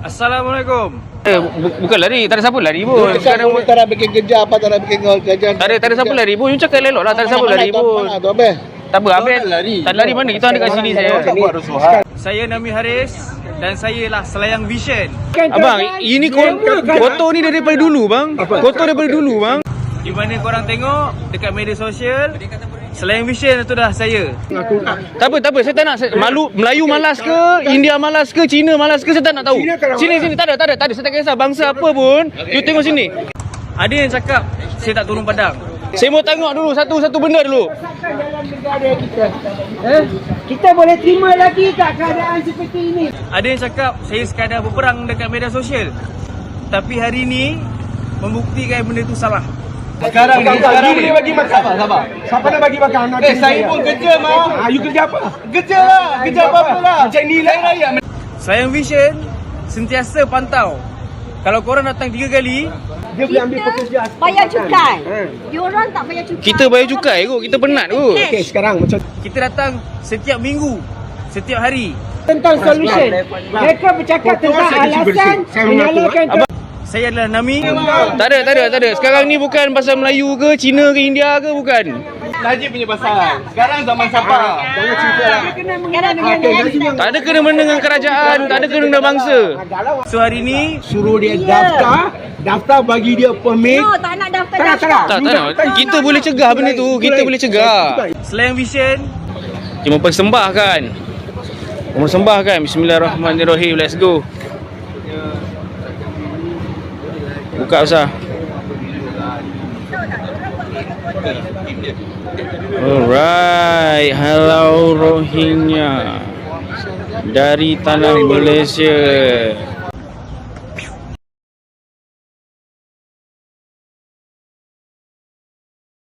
Assalamualaikum. Bukan lari, tak ada siapa lari pun. Sekarang tak nak bikin kerja apa, tak nak bikin kerja. Tak ada siapa lari pun. You cakap elok lah, tak ada siapa lari pun. Mana tu Abel? Tak apa, Abel. Tak lari mana? Kita ada kat sini saya. Saya Nami Haris dan saya lah Selayang Vision. Abang, ini foto ni daripada dulu bang. Foto daripada dulu bang. Di mana korang tengok dekat media sosial, Selayang Vision itu dah saya. Tak apa, saya tak nak. Melayu malas ke, India malas ke, Cina malas ke, saya tak nak tahu. Sini, tak ada. Saya tak kisah bangsa apa pun. You tengok sini. Ada yang cakap saya tak turun padang. Saya mau tengok dulu satu benda dulu. Kita boleh terima lagi tak keadaan seperti ini? Ada yang cakap saya sekadar berperang dekat media sosial. Tapi hari ni membuktikan benda tu salah. Sekarang ni bagi makan. Sabar. Siapa nak bagi makan anak? Saya pun kerja mah. You kerja apa? Kerja lah. Kerja apa-apa lah. Macam ni lah raya. Selayang Vision sentiasa pantau. Kalau korang datang 3 kali, Dia boleh ambil pekerjaan. Bayar cukai. Diorang tak bayar cukai. Kita bayar cukai kot, kita penat kot. Okey, sekarang macam kita datang setiap minggu, setiap hari. Tentang solution. Mereka bercakap tentang alasan menyalahkan Saya adalah Nami. Tak ada. Sekarang ni bukan pasal Melayu ke, Cina ke, India ke, bukan. Najib punya pasal. Sekarang zaman siapa? Jangan cerita lah. Tak ada kena-mena dengan kerajaan, tak ada kena dengan bangsa. So hari ni Suruh dia daftar bagi dia permit. No, tak nak daftar. Tak nak. Kita boleh cegah benda tu, kita boleh cegah. Selayang Vision Kita mempersembahkan. Bismillahirrahmanirrahim. Let's go. Buka usah. Alright, hello Rohingya dari tanah Malaysia.